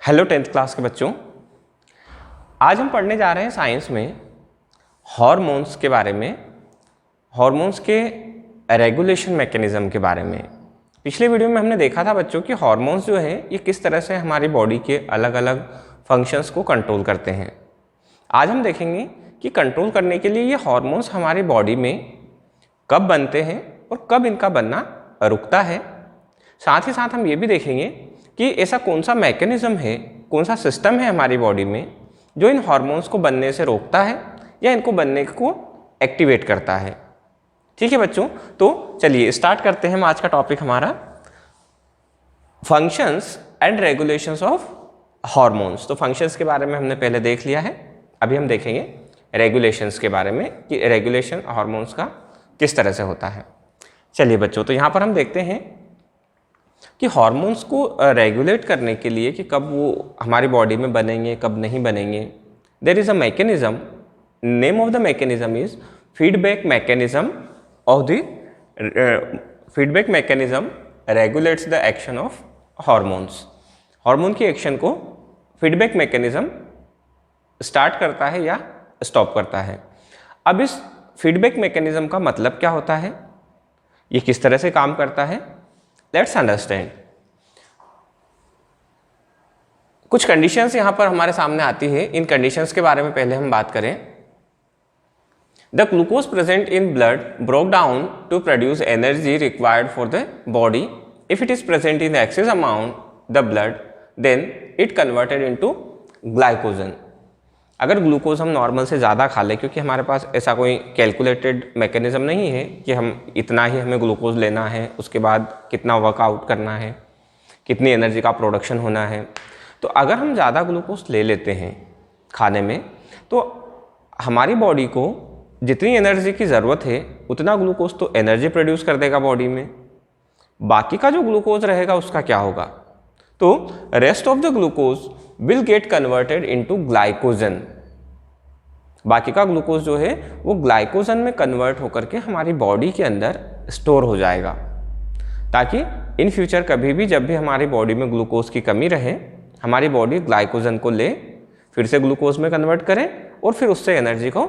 Hello 10th class के बच्चों, आज हम पढ़ने जा रहे हैं साइंस में हार्मोन्स के बारे में, हार्मोन्स के रेगुलेशन मैकेनिज्म के बारे में। पिछले वीडियो में हमने देखा था बच्चों कि हार्मोन्स जो हैं ये किस तरह से हमारी बॉडी के अलग अलग फंक्शंस को कंट्रोल करते हैं। आज हम देखेंगे कि कंट्रोल करने के लिए ये हार्मोन्स हमारी बॉडी में कब बनते हैं और कब इनका बनना रुकता है। साथ ही साथ हम ये भी देखेंगे कि ऐसा कौन सा मैकेनिज्म है, कौन सा सिस्टम है हमारी बॉडी में जो इन हार्मोन्स को बनने से रोकता है या इनको बनने को एक्टिवेट करता है। ठीक है बच्चों, तो चलिए स्टार्ट करते हैं। आज का टॉपिक हमारा functions and regulations of hormones. तो फंक्शंस के बारे में हमने पहले देख लिया है, अभी हम देखेंगे रेगुलेशंस के बारे में कि रेगुलेशन हार्मोन्स का किस तरह से होता है। चलिए बच्चों, तो यहाँ पर हम देखते हैं कि हार्मोन्स को रेगुलेट करने के लिए कि कब वो हमारी बॉडी में बनेंगे कब नहीं बनेंगे, there is a mechanism. Name of the mechanism is feedback mechanism of the feedback mechanism regulates the action of hormones. Hormone की एक्शन को फीडबैक मैकेनिज्म स्टार्ट करता है या स्टॉप करता है। अब इस फीडबैक मैकेनिज्म का मतलब क्या होता है, ये किस तरह से काम करता है, लेट्स अंडरस्टैंड। कुछ कंडीशंस यहां पर हमारे सामने आती है, इन कंडीशंस के बारे में पहले हम बात करें। The glucose present in blood broke down to produce energy required for the body. If it is present in excess amount the blood then it converted into glycogen. अगर ग्लूकोज हम नॉर्मल से ज़्यादा खा लें, क्योंकि हमारे पास ऐसा कोई कैलकुलेटेड मैकेनिज्म नहीं है कि हम इतना ही हमें ग्लूकोज लेना है, उसके बाद कितना वर्कआउट करना है, कितनी एनर्जी का प्रोडक्शन होना है। तो अगर हम ज़्यादा ग्लूकोज ले लेते हैं खाने में, तो हमारी बॉडी को जितनी एनर्जी की ज़रूरत है उतना ग्लूकोज तो एनर्जी प्रोड्यूस कर देगा बॉडी में। बाकी का जो ग्लूकोज रहेगा उसका क्या होगा, तो rest of the glucose will get converted into glycogen. बाकी का ग्लूकोज जो है वो ग्लाइकोजन में कन्वर्ट होकर के हमारी बॉडी के अंदर स्टोर हो जाएगा, ताकि इन फ्यूचर कभी भी जब भी हमारी बॉडी में ग्लूकोज की कमी रहे, हमारी बॉडी ग्लाइकोजन को ले, फिर से ग्लूकोज में कन्वर्ट करे और फिर उससे एनर्जी को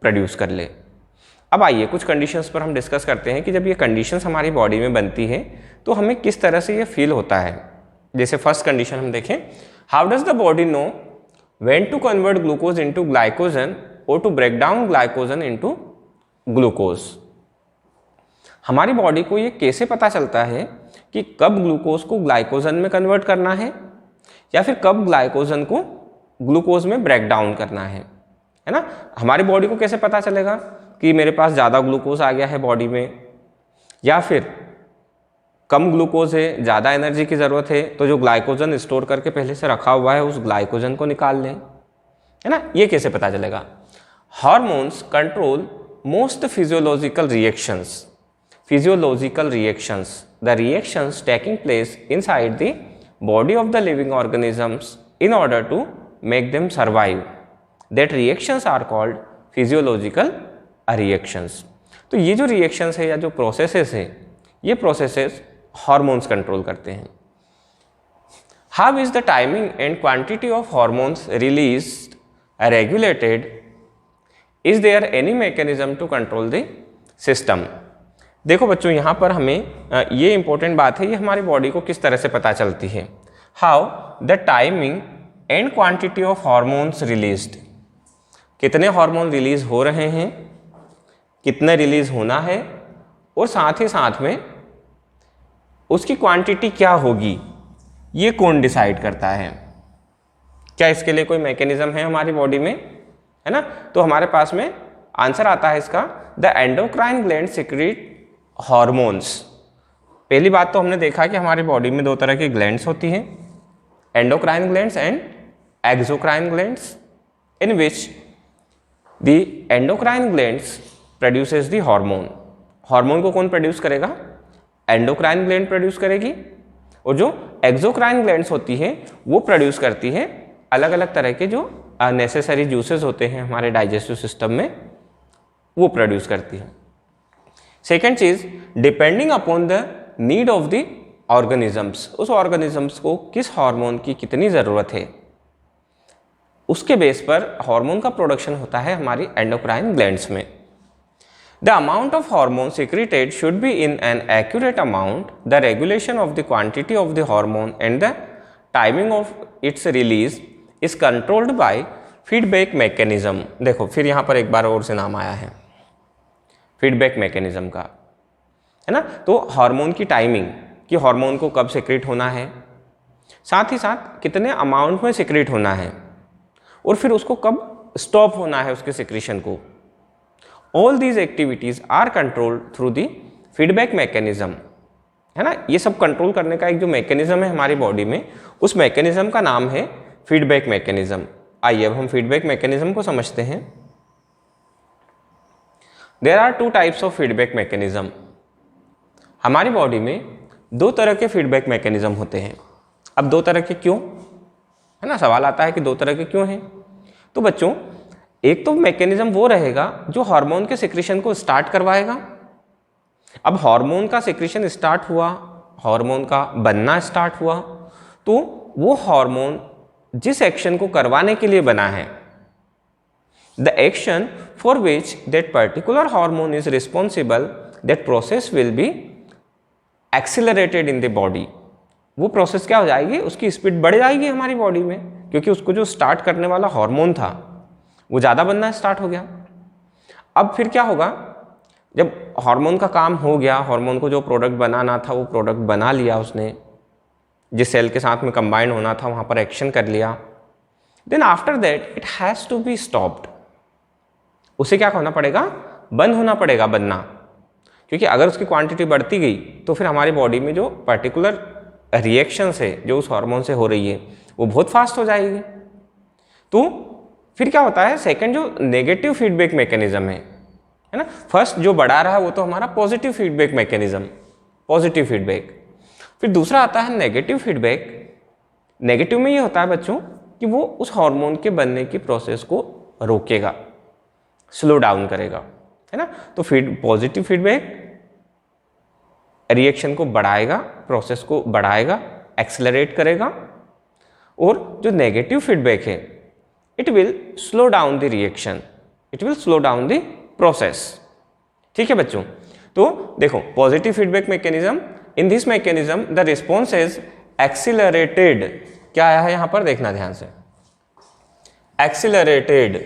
प्रोड्यूस कर ले। अब आइए कुछ कंडीशंस पर हम डिस्कस करते हैं कि जब ये कंडीशंस हमारी बॉडी में बनती है तो हमें किस तरह से ये फील होता है। जैसे फर्स्ट कंडीशन हम देखें, how does the body know when to convert glucose into glycogen और to break down glycogen into glucose. हमारी बॉडी को ये कैसे पता चलता है कि कब ग्लूकोज को ग्लाइकोजन में कन्वर्ट करना है या फिर कब ग्लाइकोजन को ग्लूकोज में ब्रेक डाउन करना है ना। हमारी बॉडी को कैसे पता चलेगा कि मेरे पास ज़्यादा ग्लूकोज आ गया है बॉडी में, या फिर कम ग्लूकोज है, ज़्यादा एनर्जी की ज़रूरत है, तो जो ग्लाइकोजन स्टोर करके पहले से रखा हुआ है उस ग्लाइकोजन को निकाल लें, है ना। ये कैसे पता चलेगा। Hormones control most physiological reactions. Physiological reactions, the reactions taking place inside the body of the living organisms in order to make them survive, that reactions are called physiological reactions. तो ये जो रिएक्शंस है या जो processes है, ये processes hormones control करते हैं। How is the timing and quantity of hormones released regulated, is there any mechanism to control the system. देखो बच्चों, यहाँ पर हमें ये इंपॉर्टेंट बात है, ये हमारी बॉडी को किस तरह से पता चलती है। How the timing and quantity of hormones released, कितने हार्मोन रिलीज हो रहे हैं, कितने रिलीज होना है, और साथ ही साथ में उसकी क्वांटिटी क्या होगी, ये कौन डिसाइड करता है। क्या इसके लिए कोई मैकेनिज्म है हमारी बॉडी में, है ना। तो हमारे पास में आंसर आता है इसका, the endocrine gland secrete hormones. पहली बात तो हमने देखा कि हमारी बॉडी में दो तरह की ग्लैंड्स होती हैं, endocrine glands and exocrine glands, in which the endocrine glands produces the hormone. Hormone को कौन प्रोड्यूस करेगा, एंडोक्राइन ग्लैंड प्रोड्यूस करेगी, और जो एक्सोक्राइन ग्लैंड्स होती है वो प्रोड्यूस करती है अलग अलग तरह के जो नेसेसरी जूसेस होते हैं हमारे डाइजेस्टिव सिस्टम में, वो प्रोड्यूस करती है। सेकेंड चीज, depending upon the need of the organisms, उस ऑर्गेनिजम्स को किस हार्मोन की कितनी ज़रूरत है, उसके बेस पर हार्मोन का प्रोडक्शन होता है हमारी एंडोक्राइन ग्लैंड्स में। The amount of hormone secreted should be in an accurate amount. The regulation of the quantity of the hormone and the timing of its release is controlled by feedback mechanism। देखो फिर यहाँ पर एक बार और से नाम आया है फीडबैक मैकेनिज्म का, है ना। तो हार्मोन की टाइमिंग कि हार्मोन को कब सेक्रेट होना है, साथ ही साथ कितने अमाउंट में सेक्रेट होना है, और फिर उसको कब स्टॉप होना है उसके सेक्रेशन को। All these activities are controlled through the feedback mechanism, है ना। ये सब कंट्रोल करने का एक जो मैकेनिज्म है हमारी बॉडी में, उस मैकेनिज्म का नाम है फीडबैक मैकेनिज्म। आइए अब हम फीडबैक मैकेनिज्म को समझते हैं। There are two types of feedback mechanism. हमारी बॉडी में दो तरह के फीडबैक मैकेनिज्म होते हैं। अब दो तरह के क्यों, है ना, सवाल आता है कि दो तरह के क्यों हैं। तो बच्चों, एक तो मैकेनिज्म वो रहेगा जो हार्मोन के सिक्रेशन को स्टार्ट करवाएगा। अब हार्मोन का सिक्रेशन स्टार्ट हुआ, हार्मोन का बनना स्टार्ट हुआ, तो वो हार्मोन जिस एक्शन को करवाने के लिए बना है, the action for which that particular hormone is responsible, that process will be accelerated in the body. वो प्रोसेस क्या हो जाएगी, उसकी स्पीड बढ़ जाएगी हमारी बॉडी में, क्योंकि उसको जो स्टार्ट करने वाला हार्मोन था वो ज़्यादा बनना स्टार्ट हो गया। अब फिर क्या होगा, जब हार्मोन का काम हो गया, हार्मोन को जो प्रोडक्ट बनाना था वो प्रोडक्ट बना लिया उसने, जिस सेल के साथ में कंबाइन होना था वहाँ पर एक्शन कर लिया, then after that it has to be stopped. उसे क्या होना पड़ेगा, बंद होना पड़ेगा बनना, क्योंकि अगर उसकी क्वांटिटी बढ़ती गई तो फिर हमारी बॉडी में जो पर्टिकुलर रिएक्शंस है जो उस हार्मोन से हो रही है वो बहुत फास्ट हो जाएगी। तो फिर क्या होता है, सेकंड जो नेगेटिव फीडबैक मैकेनिज्म है ना, फर्स्ट जो बढ़ा रहा है वो तो हमारा positive feedback mechanism, positive feedback. फिर दूसरा आता है नेगेटिव फीडबैक। नेगेटिव में ये होता है बच्चों कि वो उस हार्मोन के बनने की प्रोसेस को रोकेगा, स्लो डाउन करेगा, है ना। तो पॉजिटिव फीडबैक रिएक्शन को बढ़ाएगा, प्रोसेस को बढ़ाएगा, एक्सेलरेट करेगा, और जो नेगेटिव फीडबैक है it will slow down the reaction, it will slow down the process. ठीक है बच्चों, तो देखो positive feedback mechanism, in this mechanism the response is accelerated. क्या आया है यहाँ पर, देखना ध्यान से, एक्सिलरेटेड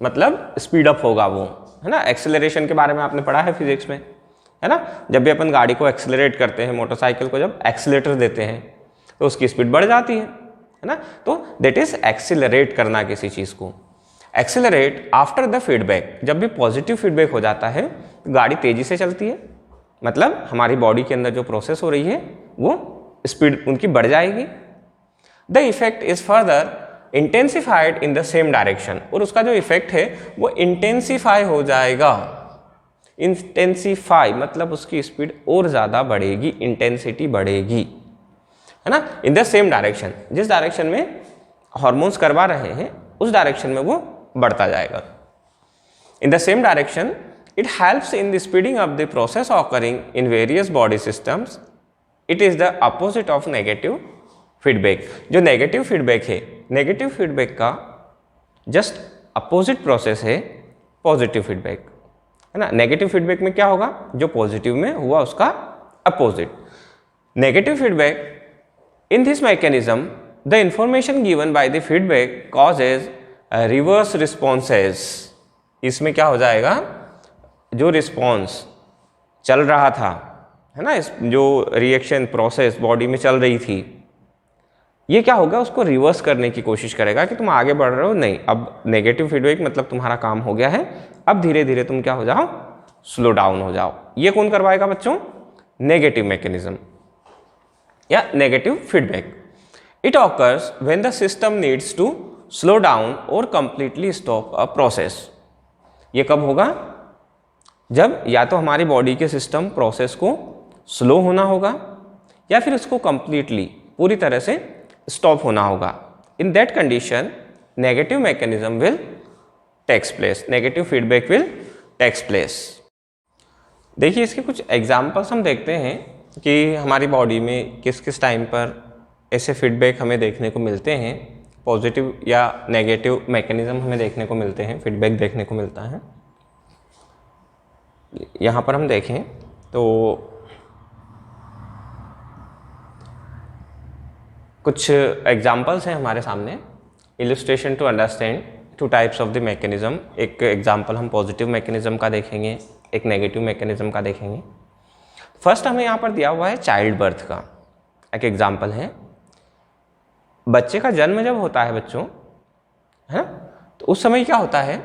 मतलब स्पीड अप होगा वो, है ना। एक्सेलरेशन के बारे में आपने पढ़ा है फिजिक्स में, है ना। जब भी अपन गाड़ी को एक्सेलरेट करते हैं, मोटरसाइकिल को जब एक्सीलेटर देते हैं तो उसकी स्पीड बढ़ जाती है ना। तो दैट इज एक्सीलरेट करना किसी चीज़ को। एक्सीलरेट आफ्टर द फीडबैक, जब भी पॉजिटिव फीडबैक हो जाता है तो गाड़ी तेज़ी से चलती है, मतलब हमारी बॉडी के अंदर जो प्रोसेस हो रही है वो स्पीड उनकी बढ़ जाएगी। The effect is further intensified in the same direction, और उसका जो इफेक्ट है वो इंटेंसिफाई हो जाएगा। इंटेंसिफाई मतलब उसकी स्पीड और ज़्यादा बढ़ेगी, इंटेंसिटी बढ़ेगी, है ना। इन द सेम डायरेक्शन, जिस डायरेक्शन में हॉर्मोन्स करवा रहे हैं उस डायरेक्शन में वो बढ़ता जाएगा। In the same direction it helps in the speeding up the process occurring in various body systems. It is the opposite of negative feedback. जो नेगेटिव फीडबैक है, नेगेटिव फीडबैक का जस्ट अपोजिट प्रोसेस है positive feedback, है ना। Negative feedback में क्या होगा, जो पॉजिटिव में हुआ उसका opposite. Negative feedback, in this mechanism the information given by the feedback causes reverse responses। इसमें क्या हो जाएगा, जो रिस्पॉन्स चल रहा था, है ना, इस जो रिएक्शन प्रोसेस बॉडी में चल रही थी, ये क्या होगा, उसको रिवर्स करने की कोशिश करेगा कि तुम आगे बढ़ रहे हो, नहीं अब नेगेटिव फीडबैक मतलब तुम्हारा काम हो गया है, अब धीरे धीरे तुम क्या हो जाओ, स्लो डाउन हो जाओ। ये कौन करवाएगा बच्चों, नेगेटिव मैकेनिज्म या negative feedback. It occurs when the system needs to slow down और कंप्लीटली स्टॉप अ प्रोसेस। ये कब होगा, जब या तो हमारी बॉडी के सिस्टम प्रोसेस को स्लो होना होगा या फिर उसको कंप्लीटली पूरी तरह से स्टॉप होना होगा। In that condition negative mechanism will takes place, negative feedback will takes place. देखिए इसके कुछ एग्जाम्पल्स हम देखते हैं कि हमारी बॉडी में किस किस टाइम पर ऐसे फीडबैक हमें देखने को मिलते हैं, पॉजिटिव या नेगेटिव मैकेनिज्म हमें देखने को मिलते हैं, फीडबैक देखने को मिलता है। यहाँ पर हम देखें तो कुछ एग्जाम्पल्स हैं हमारे सामने, illustration to understand two types of the mechanism. एक एग्जाम्पल हम पॉजिटिव मैकेनिज्म का देखेंगे, एक नेगेटिव मैकेनिज्म का देखेंगे। फर्स्ट हमें यहाँ पर दिया हुआ है चाइल्ड बर्थ का एक एग्जाम्पल है। बच्चे का जन्म जब होता है बच्चों, है, तो उस समय क्या होता है,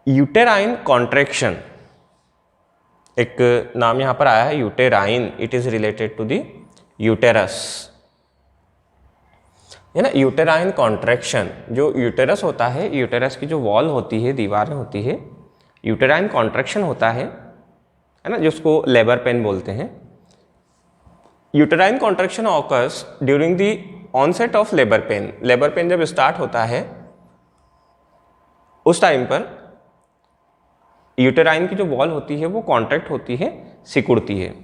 यूटेराइन कॉन्ट्रैक्शन, एक नाम यहाँ पर आया है uterine, it is related to the uterus, है ना। यूटेराइन कॉन्ट्रैक्शन, जो यूटेरस होता है, यूटेरस की जो वॉल होती है, दीवारें होती है, यूटेराइन कॉन्ट्रैक्शन होता है ना, जिसको लेबर पेन बोलते हैं। Uterine contraction occurs during the onset of labour pain. Labour pain जब स्टार्ट होता है उस टाइम पर यूटेराइन की जो वॉल होती है वो कॉन्ट्रैक्ट होती है, सिकुड़ती है।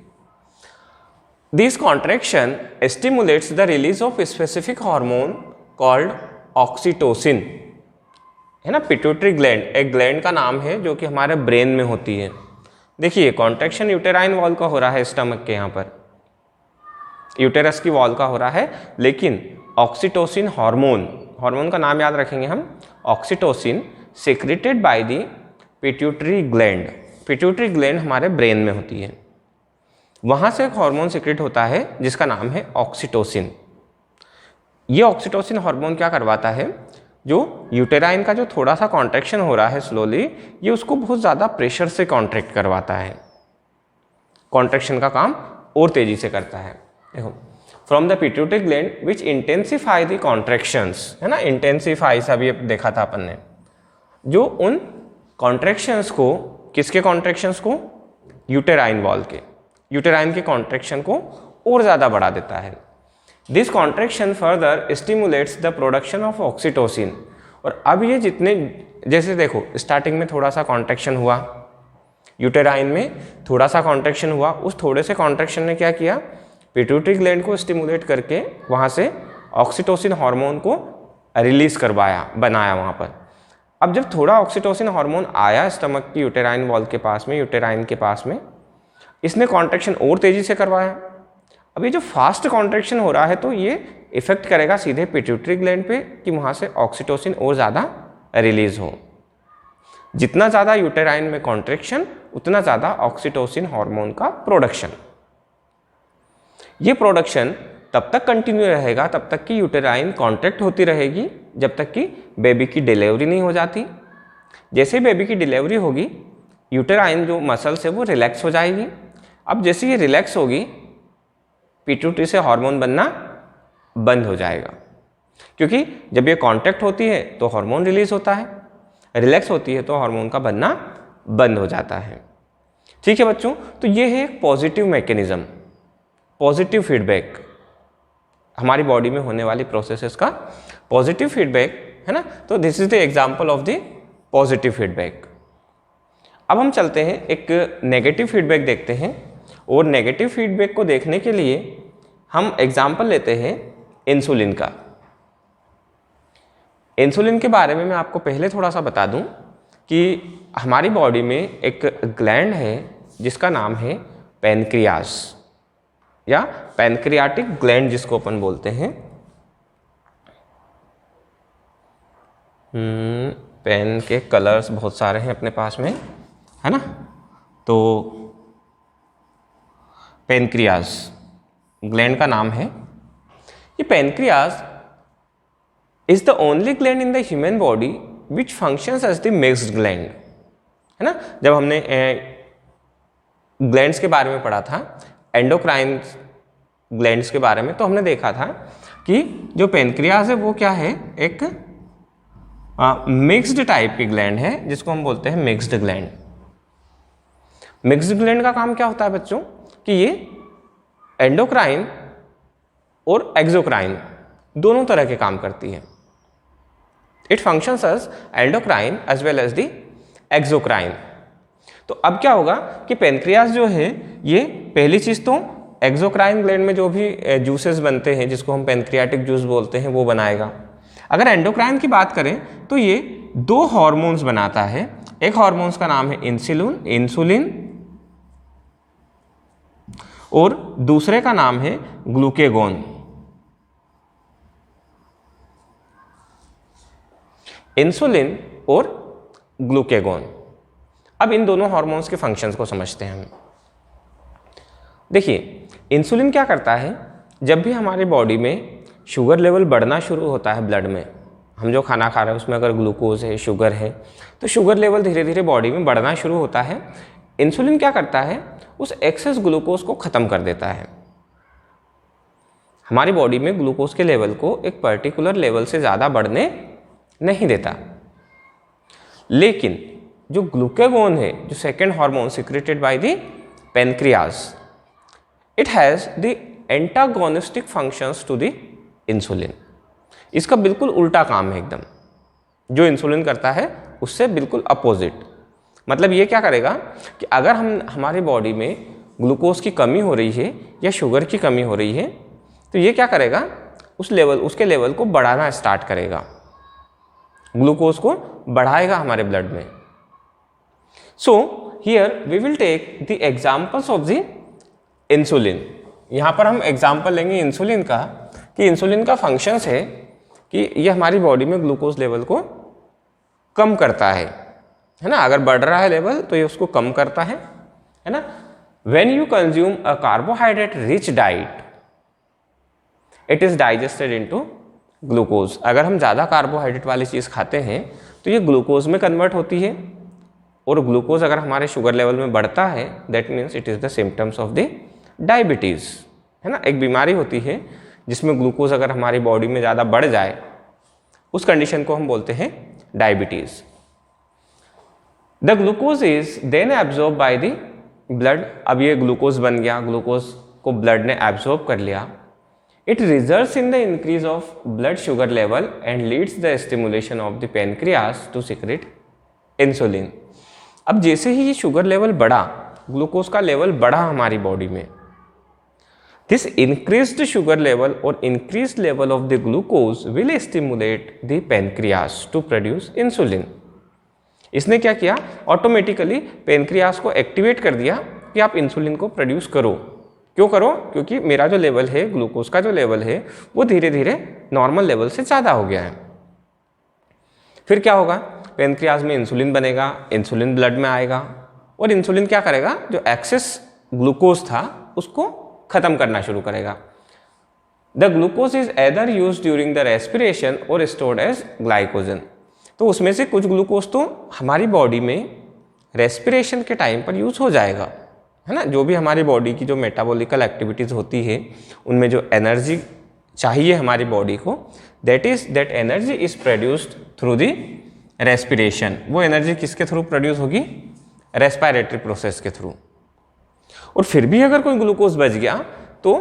This contraction stimulates the release of specific hormone called oxytocin, है ना। पिट्यूटरी ग्लैंड एक ग्लैंड का नाम है जो कि हमारे ब्रेन में होती है। देखिए कॉन्ट्रैक्शन यूटेराइन वॉल का हो रहा है, स्टमक के यहाँ पर यूटेरस की वॉल का हो रहा है, लेकिन ऑक्सीटोसिन हार्मोन का नाम याद रखेंगे हम, oxytocin secreted by the pituitary gland. Pituitary gland हमारे ब्रेन में होती है, वहाँ से एक हार्मोन सिक्रेट होता है जिसका नाम है ऑक्सीटोसिन। ये ऑक्सीटोसिन हार्मोन क्या करवाता है, जो यूटेराइन का जो थोड़ा सा कॉन्ट्रैक्शन हो रहा है स्लोली, ये उसको बहुत ज़्यादा प्रेशर से कॉन्ट्रैक्ट करवाता है, कॉन्ट्रैक्शन का काम और तेज़ी से करता है। देखो, from the pituitary gland which intensify the contractions, है ना, इंटेंसिफाई सा भी देखा था अपन ने, जो उन कॉन्ट्रैक्शंस को, किसके कॉन्ट्रैक्शंस को, यूटेराइन वॉल के, यूटेराइन के कॉन्ट्रैक्शन को और ज़्यादा बढ़ा देता है। This contraction further stimulates the production of oxytocin. और अब ये जितने, जैसे देखो स्टार्टिंग में थोड़ा सा कॉन्ट्रैक्शन हुआ, यूटेराइन में थोड़ा सा कॉन्ट्रैक्शन हुआ, उस थोड़े से कॉन्ट्रैक्शन ने क्या किया, पिट्यूटरी ग्लैंड को स्टिमुलेट करके वहाँ से ऑक्सीटोसिन हार्मोन को रिलीज करवाया, बनाया वहाँ पर। अब जब थोड़ा ऑक्सीटोसिन हार्मोन आया स्टमक की यूटेराइन वॉल के पास में, यूटेराइन के पास में, इसने कॉन्ट्रैक्शन और तेज़ी से करवाया। अब ये जो फास्ट कॉन्ट्रैक्शन हो रहा है तो ये इफेक्ट करेगा सीधे पिट्यूटरी ग्लैंड पे कि वहाँ से ऑक्सीटोसिन और ज़्यादा रिलीज हो। जितना ज़्यादा यूटेराइन में कॉन्ट्रैक्शन, उतना ज़्यादा ऑक्सीटोसिन हार्मोन का प्रोडक्शन। ये प्रोडक्शन तब तक कंटिन्यू रहेगा, तब तक कि यूटेराइन कॉन्ट्रैक्ट होती रहेगी, जब तक कि बेबी की डिलीवरी नहीं हो जाती। जैसे बेबी की डिलीवरी होगी, यूटेराइन जो मसल्स है वो रिलैक्स हो जाएगी। अब जैसे ये रिलैक्स होगी, पिट्यूटरी से हार्मोन बनना बंद हो जाएगा, क्योंकि जब ये कांटेक्ट होती है तो हार्मोन रिलीज होता है, रिलैक्स होती है तो हार्मोन का बनना बंद हो जाता है। ठीक है बच्चों, तो ये है एक पॉजिटिव मैकेनिज्म, पॉजिटिव फीडबैक, हमारी बॉडी में होने वाली प्रोसेसेस का पॉजिटिव फीडबैक, है ना। तो this is the example of the positive feedback. अब हम चलते हैं एक नेगेटिव फीडबैक देखते हैं, और नेगेटिव फीडबैक को देखने के लिए हम एग्जांपल लेते हैं इंसुलिन का। इंसुलिन के बारे में मैं आपको पहले थोड़ा सा बता दूं कि हमारी बॉडी में एक ग्लैंड है जिसका नाम है पैनक्रियास, या पैनक्रियाटिक ग्लैंड जिसको अपन बोलते हैं। पेन के कलर्स बहुत सारे हैं अपने पास में, है ना। तो पैनक्रियास ग्लैंड का नाम है। ये pancreas is the only gland in the human body which functions as the mixed gland, है ना। जब हमने ग्लैंड्स के बारे में पढ़ा था, एंडोक्राइन ग्लैंड्स के बारे में, तो हमने देखा था कि जो पैनक्रियास है वो क्या है, एक मिक्स्ड टाइप की ग्लैंड है जिसको हम बोलते हैं मिक्स्ड ग्लैंड। मिक्स्ड ग्लैंड का काम क्या होता है बच्चों, कि ये एंडोक्राइन और एक्सोक्राइन दोनों तरह के काम करती है। It functions as endocrine as well as the exocrine. तो तो अब क्या होगा कि पेनक्रियास जो है ये पहली चीज़ तो एक्सोक्राइन ग्लैंड में जो भी जूसेस बनते हैं जिसको हम पेनक्रियाटिक जूस बोलते हैं वो बनाएगा। अगर एंडोक्राइन की बात करें तो ये 2 हार्मोन्स बनाता है। एक हार्मोन्स का नाम है इंसुलिन और दूसरे का नाम है ग्लूकेगॉन। इंसुलिन और ग्लूकेगॉन। अब इन दोनों हार्मोन्स के फंक्शंस को समझते हैं हम। देखिए, इंसुलिन क्या करता है, जब भी हमारी बॉडी में शुगर लेवल बढ़ना शुरू होता है ब्लड में, हम जो खाना खा रहे हैं उसमें अगर ग्लूकोज है, शुगर है, तो शुगर लेवल धीरे धीरे बॉडी में बढ़ना शुरू होता है। इंसुलिन क्या करता है, उस एक्सेस ग्लूकोज को ख़त्म कर देता है। हमारी बॉडी में ग्लूकोज के लेवल को एक पर्टिकुलर लेवल से ज़्यादा बढ़ने नहीं देता। लेकिन जो ग्लूकेगॉन है, जो second hormone secreted by the pancreas, it has the antagonistic functions to the insulin. इसका बिल्कुल उल्टा काम है एकदम, जो इंसुलिन करता है उससे बिल्कुल अपोजिट। मतलब ये क्या करेगा कि अगर हमारी बॉडी में ग्लूकोज की कमी हो रही है या शुगर की कमी हो रही है, तो ये क्या करेगा, उसके लेवल को बढ़ाना स्टार्ट करेगा, ग्लूकोज को बढ़ाएगा हमारे ब्लड में। So here we will take the examples of the insulin. यहाँ पर हम एग्जाम्पल लेंगे इंसुलिन का, कि इंसुलिन का फंक्शंस है कि ये हमारी बॉडी में ग्लूकोज लेवल को कम करता है ना। अगर बढ़ रहा है लेवल तो ये उसको कम करता है ना। When you consume a carbohydrate rich diet, it is digested into glucose. अगर हम ज़्यादा कार्बोहाइड्रेट वाली चीज़ खाते हैं तो ये ग्लूकोज में कन्वर्ट होती है, और ग्लूकोज अगर हमारे शुगर लेवल में बढ़ता है, that means it is the symptoms of the diabetes, है ना। एक बीमारी होती है जिसमें ग्लूकोज अगर हमारी बॉडी में ज़्यादा बढ़ जाए, उस कंडीशन को हम बोलते हैं diabetes. The glucose is then absorb by the blood. अब ये ग्लूकोज बन गया, ग्लूकोज को ब्लड ने एब्जॉर्ब कर लिया। It results in the increase of blood sugar level and leads the stimulation of the pancreas to secrete insulin. अब जैसे ही ये शुगर लेवल बढ़ा, ग्लूकोज का लेवल बढ़ा हमारी बॉडी में, दिस इंक्रीज्ड शुगर लेवल और increased level of the glucose will stimulate the pancreas to produce insulin. इसने क्या किया, ऑटोमेटिकली पेनक्रियास को एक्टिवेट कर दिया कि आप इंसुलिन को प्रोड्यूस करो। क्यों करो, क्योंकि मेरा जो लेवल है, ग्लूकोज का जो लेवल है, वो धीरे धीरे नॉर्मल लेवल से ज़्यादा हो गया है। फिर क्या होगा, पेनक्रियास में इंसुलिन बनेगा, इंसुलिन ब्लड में आएगा, और इंसुलिन क्या करेगा, जो एक्सेस ग्लूकोज था उसको खत्म करना शुरू करेगा। The glucose is either use during the respiration और स्टोर्ड एज ग्लाइकोजन। तो उसमें से कुछ ग्लूकोज तो हमारी बॉडी में रेस्पिरेशन के टाइम पर यूज हो जाएगा, है ना। जो भी हमारी बॉडी की जो मेटाबॉलिकल एक्टिविटीज़ होती है, उनमें जो एनर्जी चाहिए हमारी बॉडी को, that energy is produced through the respiration. वो एनर्जी किसके थ्रू प्रोड्यूस होगी, रेस्पिरेटरी प्रोसेस के थ्रू। और फिर भी अगर कोई ग्लूकोज बच गया तो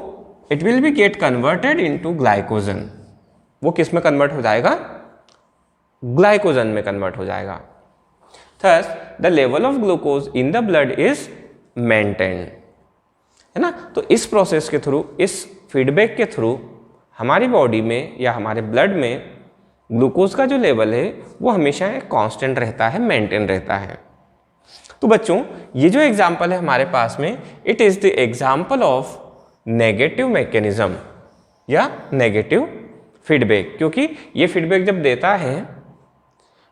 it will be get converted into glycogen. वो किस में कन्वर्ट हो जाएगा, ग्लाइकोजन में कन्वर्ट हो जाएगा। Thus the level of glucose in the blood is maintained, है ना। तो इस प्रोसेस के थ्रू, इस फीडबैक के थ्रू हमारी बॉडी में या हमारे ब्लड में ग्लूकोज का जो लेवल है वो हमेशा कांस्टेंट रहता है, मेंटेन रहता है। तो बच्चों, ये जो एग्जाम्पल है हमारे पास में, it is the example of negative mechanism या नेगेटिव फीडबैक। क्योंकि ये फीडबैक जब देता है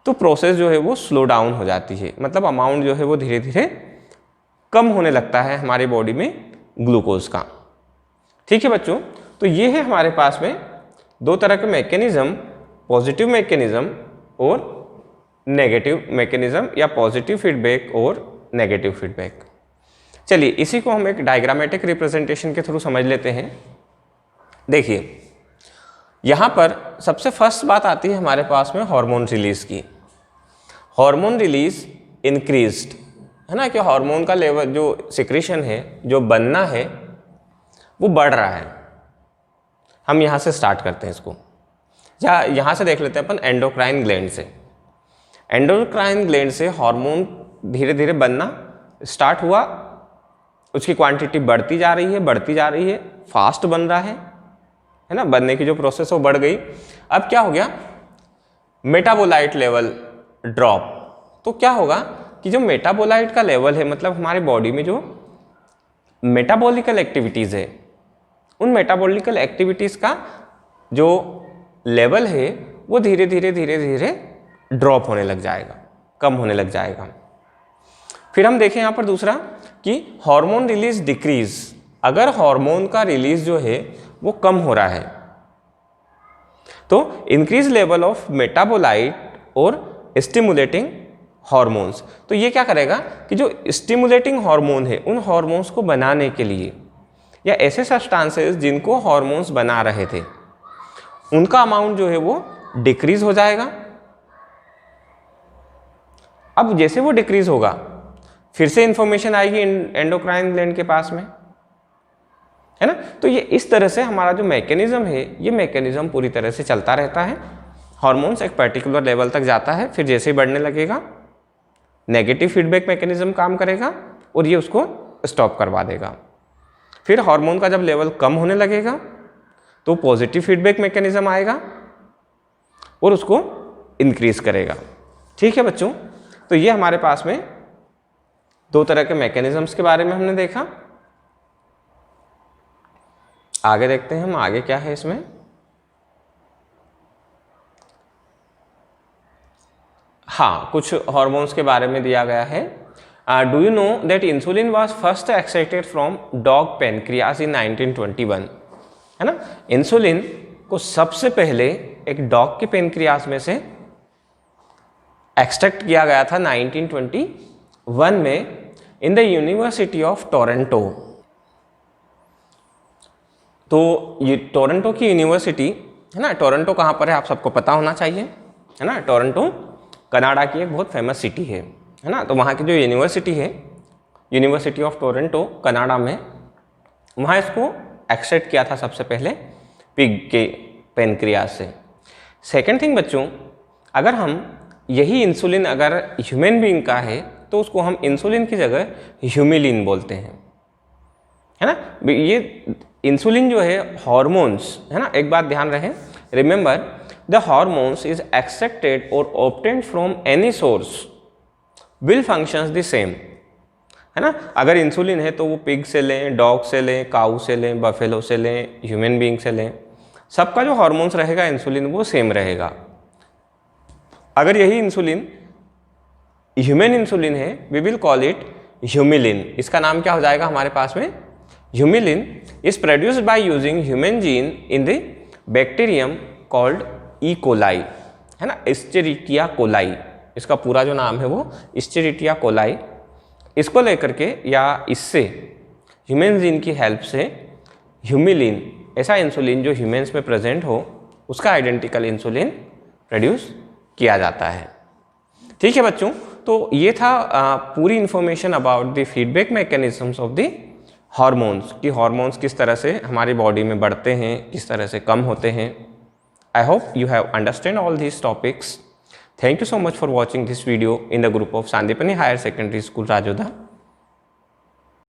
तो प्रोसेस जो है वो स्लो डाउन हो जाती है, मतलब अमाउंट जो है वो धीरे धीरे कम होने लगता है हमारी बॉडी में ग्लूकोज का। ठीक है बच्चों, तो ये है हमारे पास में 2 तरह के मैकेनिज्म, पॉजिटिव मैकेनिज्म और नेगेटिव मैकेनिज्म, या पॉजिटिव फीडबैक और नेगेटिव फीडबैक। चलिए इसी को हम एक डायग्रामेटिक रिप्रेजेंटेशन के थ्रू समझ लेते हैं। देखिए, यहाँ पर सबसे फर्स्ट बात आती है हमारे पास में हार्मोन रिलीज की। हार्मोन रिलीज इंक्रीज्ड, है ना, कि हार्मोन का लेवल, जो सिक्रीशन है, जो बनना है, वो बढ़ रहा है। हम यहाँ से स्टार्ट करते हैं इसको, या यहाँ से देख लेते हैं अपन एंडोक्राइन ग्लैंड से। एंडोक्राइन ग्लैंड से हार्मोन धीरे धीरे बनना स्टार्ट हुआ, उसकी क्वांटिटी बढ़ती जा रही है, फास्ट बन रहा है ना, बनने की जो प्रोसेस वो बढ़ गई। अब क्या हो गया, मेटाबोलाइट लेवल ड्रॉप। तो क्या होगा कि जो मेटाबोलाइट का लेवल है, मतलब हमारे बॉडी में जो मेटाबॉलिकल एक्टिविटीज़ है, उन मेटाबॉलिकल एक्टिविटीज़ का जो लेवल है वो धीरे धीरे ड्रॉप होने लग जाएगा, कम होने लग जाएगा। फिर हम देखें यहाँ पर दूसरा कि हार्मोन रिलीज डिक्रीज। अगर हार्मोन का रिलीज जो है वो कम हो रहा है तो इंक्रीज लेवल ऑफ मेटाबोलाइट और स्टिमुलेटिंग हार्मोन्स। तो ये क्या करेगा कि जो स्टिमुलेटिंग हार्मोन है उन हार्मोन्स को बनाने के लिए, या ऐसे सब्सटेंसेस जिनको हार्मोन्स बना रहे थे, उनका अमाउंट जो है वो डिक्रीज हो जाएगा। अब जैसे वो डिक्रीज होगा फिर से इंफॉर्मेशन आएगी एंडोक्राइन ग्लैंड के पास में, है ना। तो ये इस तरह से हमारा जो मैकेनिज्म है, ये मैकेनिज्म पूरी तरह से चलता रहता है। हार्मोन्स एक पर्टिकुलर लेवल तक जाता है, फिर जैसे ही बढ़ने लगेगा नेगेटिव फीडबैक मैकेनिज्म काम करेगा और ये उसको स्टॉप करवा देगा। फिर हार्मोन का जब लेवल कम होने लगेगा तो पॉजिटिव फीडबैक मैकेनिज्म आएगा और उसको इंक्रीज करेगा। ठीक है बच्चों, तो ये हमारे पास में दो तरह के मैकेनिज्म्स के बारे में हमने देखा। आगे देखते हैं हम, आगे क्या है इसमें। हाँ, कुछ हार्मोन्स के बारे में दिया गया है। Do you know that insulin was first extracted from dog pancreas in 1921, है ना। इंसुलिन को सबसे पहले एक डॉग के पेनक्रियास में से एक्सट्रैक्ट किया गया था 1921 में in the university of Toronto. तो ये टोरंटो की यूनिवर्सिटी है ना, टोरंटो कहाँ पर है आप सबको पता होना चाहिए, है ना। टोरंटो कनाडा की एक बहुत फेमस सिटी है ना। तो वहाँ की जो यूनिवर्सिटी है, यूनिवर्सिटी ऑफ टोरंटो कनाडा में, वहाँ इसको एक्सट्रैक्ट किया था सबसे पहले पिग के पेनक्रियास से। सेकेंड थिंग बच्चों, अगर हम यही इंसुलिन अगर ह्यूमन बीइंग का है तो उसको हम इंसुलिन की जगह ह्यूमिलिन बोलते हैं, है ना। ये इंसुलिन जो है हार्मोन्स, है ना, एक बात ध्यान रहे, remember the hormones is extracted और obtained from any source will functions the same, है ना। अगर इंसुलिन है तो वो पिग से लें, डॉग से लें, काऊ से लें, बफेलो से लें, ह्यूमन बीइंग से लें, सबका जो हार्मोन्स रहेगा इंसुलिन वो सेम रहेगा। अगर यही इंसुलिन ह्यूमन इंसुलिन है, we will call it Humulin. इसका नाम क्या हो जाएगा हमारे पास में, Humulin is produced by using human gene in the bacterium called E coli, है ना, एस्चेरिटिया कोलाई। इसका पूरा जो नाम है वो एस्चेरिटिया कोलाई। इसको लेकर के या इससे ह्यूमन जीन की हेल्प से ह्यूमिलिन, ऐसा इंसुलिन जो ह्यूमन्स में प्रेजेंट हो, उसका आइडेंटिकल इंसुलिन प्रोड्यूस किया जाता है। ठीक है बच्चों, तो ये था पूरी information about the feedback mechanisms of the hormones, कि हार्मोन्स किस तरह से हमारी बॉडी में बढ़ते हैं, किस तरह से कम होते हैं। I hope you have understand all these topics. Thank you so much for watching this video in the group of Sandipani Higher Secondary School, Rajoda.